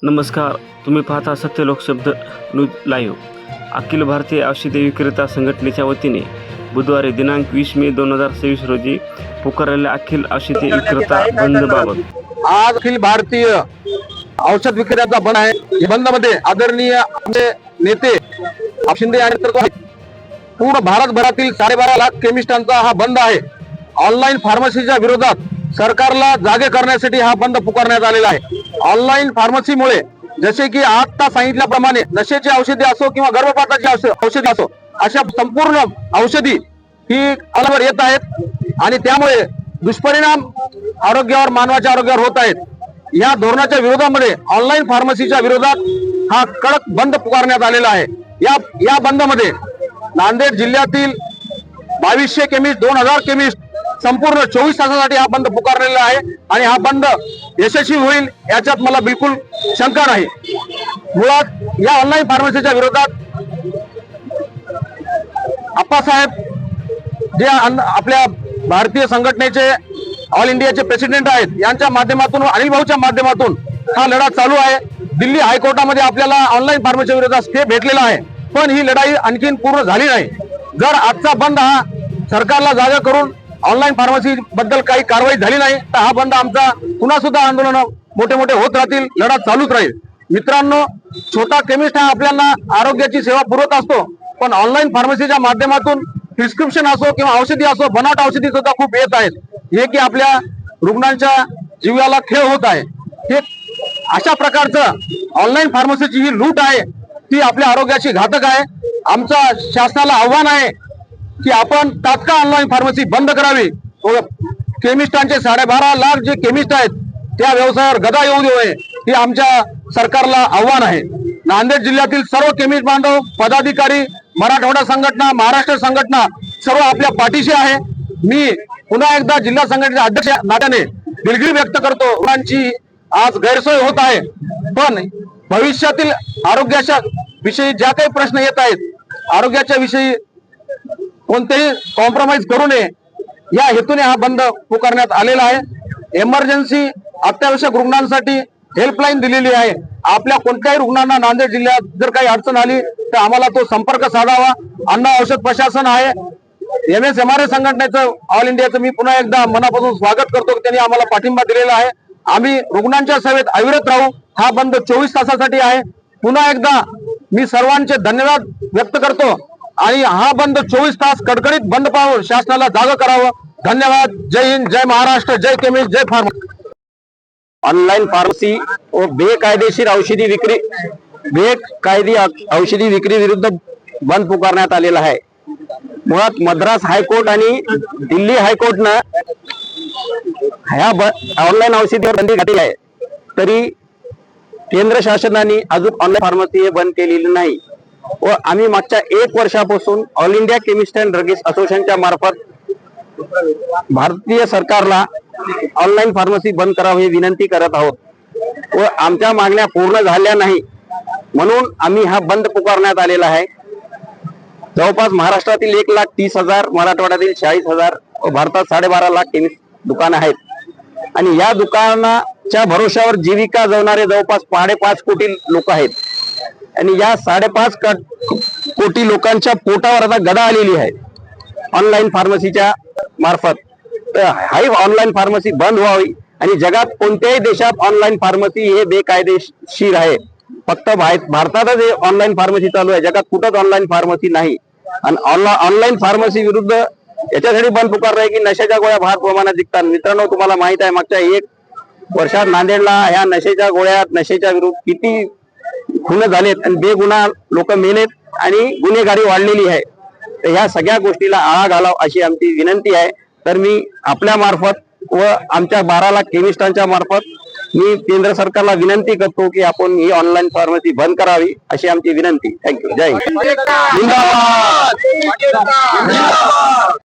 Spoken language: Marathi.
नमस्कार, तुम्ही पाहता सत्यलोक शब्द न्यूज लाईव्ह. अखिल भारतीय औषधी विक्रेता संघटनेच्या वतीने बुधवारी दिनांक 20 मे 2023 रोजी पुकारलेल्या अखिल औषधी विक्रेता बंदबाबत आज अखिल भारतीय औषध विक्रेत्याचा बंद आहे. या बंद मध्ये आदरणीय आमचे नेते शिंदे यांचे नेतृत्व आहे. पूर्ण भारतभरातील 12.5 लाख केमिस्टांचा हा बंद आहे. ऑनलाईन फार्मसीच्या विरोधात सरकारला जागे करण्यासाठी हा बंद पुकारण्यात आलेला आहे. ऑनलाईन फार्मसीमुळे जसे की आता सांगितल्याप्रमाणे नशेची औषधी असो किंवा गर्भपाताची औषधी असो, अशा संपूर्ण औषधी ही अलवर येत आहेत आणि त्यामुळे दुष्परिणाम आरोग्यावर, मानवाच्या आरोग्यावर होत आहेत. या धोरणाच्या विरोधामध्ये ऑनलाईन फार्मसीच्या विरोधात हा कडक बंद पुकारण्यात आलेला आहे. या बंद मध्ये नांदेड जिल्ह्यातील 2200 केमिस्ट, 2000 केमिस्ट संपूर्ण 24 तासासाठी हा बंद पुकारलेला आहे आणि हा बंद यशस्वी होईल याच्यात मला बिलकुल शंका नाही. मुळात या ऑनलाईन फार्मसीच्या विरोधात आप्पासाहेब जे आपल्या भारतीय संघटनेचे ऑल इंडियाचे प्रेसिडेंट आहेत, यांच्या माध्यमातून, अनिल भाऊच्या माध्यमातून हा लढा चालू आहे. दिल्ली हायकोर्टामध्ये आपल्याला ऑनलाईन फार्मसी विरोधात स्टे भेटलेला आहे, पण ही लढाई आणखीन पूर्ण झाली नाही. जर आजचा बंद हा सरकारला जागा करून ऑनलाईन फार्मसी बद्दल काही कारवाई झाली नाही तर हा बंद आमचा पुन्हा सुद्धा आंदोलन मोठे मोठे होत राहतील, लढा चालूच राहील. मित्रांनो, छोटा केमिस्ट हा आपल्याला आरोग्याची सेवा पुरवत असतो, पण ऑनलाईन फार्मसीच्या माध्यमातून प्रिस्क्रिप्शन असो किंवा औषधी असो, बनावट औषधी सुद्धा खूप येत आहेत. हे की आपल्या रुग्णांच्या जीवाला खेळ होत आहे. हे अशा प्रकारचं ऑनलाईन फार्मसीची ही लूट आहे, ती आपल्या आरोग्याची घातक आहे. आमचा शासनाला आव्हान आहे की आपण तात्काळ ऑनलाईन फार्मसी बंद करावी. केमिस्टांचे 12.5 लाख जे केमिस्ट आहेत त्या व्यवसायावर गदा येऊ नये, हे आमच्या सरकारला आव्हान आहे. नांदेड जिल्ह्यातील सर्व केमिस्ट बांधव, पदाधिकारी, मराठवाडा संघटना, महाराष्ट्र संघटना सर्व आपल्या पाठीशी आहे. मी पुन्हा एकदा जिल्हा संघटनेच्या अध्यक्ष नात्याने दिलगिरी व्यक्त करतो. रुग्णांची आज गैरसोय होत आहे, पण भविष्यातील आरोग्याच्या विषयी ज्या काही प्रश्न येत आहेत, आरोग्याच्या विषयी कोणतेही कॉम्प्रोमाइज करू नये या हेतूने हा बंद पुकारण्यात आलेला आहे. इमर्जन्सी अत्यावश्यक रुग्णांसाठी हेल्पलाईन दिलेली आहे. आपल्या कोणत्याही रुग्णांना नांदेड जिल्ह्यात जर काही अडचण आली तर आम्हाला तो संपर्क साधावा. अन्न औषध प्रशासन आहे. MSMRA संघटनेचं, ऑल इंडियाचं मी पुन्हा एकदा मनापासून स्वागत करतो की त्यांनी आम्हाला पाठिंबा दिलेला आहे. आम्ही रुग्णांच्या सेवेत अविरत राहू. हा बंद 24 तासासाठी आहे. पुन्हा एकदा मी सर्वांचे धन्यवाद व्यक्त करतो आणि हा बंद 24 तास कडकडीत बंद पाहून शासनाला जागा करावं. धन्यवाद. जय हिंद, जय महाराष्ट्र, जय केमिस्ट, जय फार्मा. ऑनलाईन फार्मसी व बेकायदेशीर औषधी विक्री विरुद्ध बंद पुकारण्यात आलेला आहे. मुळात मद्रास हायकोर्ट आणि दिल्ली हायकोर्टनं ह्या ऑनलाईन औषधीवर बंदी घातली आहे, तरी केंद्र शासनाने अजून ऑनलाईन फार्मसी हे बंद केलेली नाही. व आम्ही मागच्या 1 वर्षापासून all India chemist and druggist असोसिएशनच्या मार्फत भारतीय सरकारला ऑनलाईन फार्मसी बंद करावी ही विनंती करत आहोत व आमच्या मागण्या पूर्ण झाल्या नाही, म्हणून आम्ही हा बंद पुकारण्यात आलेला आहे. जवळपास महाराष्ट्रातील 1,30,000, मराठवाड्यातील 40,000 व भारतात 12.5 लाख केमिस्ट दुकानं आहेत आणि या दुकानाच्या भरोश्यावर जीविका जगणारे जवळपास 5.5 कोटी लोक आहेत आणि या 5.5 कोटी लोकांच्या पोटावर आता गदा आलेली आहे ऑनलाईन फार्मसीच्या मार्फत. तर हाही ऑनलाईन फार्मसी बंद व्हावी आणि जगात कोणत्याही देशात ऑनलाईन फार्मसी हे बेकायदेशीर आहे. फक्त भारतातच हे ऑनलाईन फार्मसी चालू आहे, जगात कुठंच ऑनलाईन फार्मसी नाही. आणि ऑनलाईन फार्मसी विरुद्ध याच्यासाठी बंद पुकारलं आहे की नशेच्या गोळ्या फार प्रमाणात विकतात. मित्रांनो, तुम्हाला माहित आहे मागच्या 1 वर्षात नांदेडला ह्या नशेच्या गोळ्या, नशेच्या विरुद्ध किती खून झालेत आणि बेगुन्हा लोक मेलेत आणि गुन्हेगारी वाढलेली आहे. तर ह्या सगळ्या गोष्टीला आळा घालाव अशी आमची विनंती आहे. तर मी आपल्या मार्फत व आमच्या 12 लाख केमिस्टांच्या मार्फत मी केंद्र सरकारला विनंती करतो की आपण ही ऑनलाईन फार्मसी बंद करावी अशी आमची विनंती. थँक्यू. जय हिंद.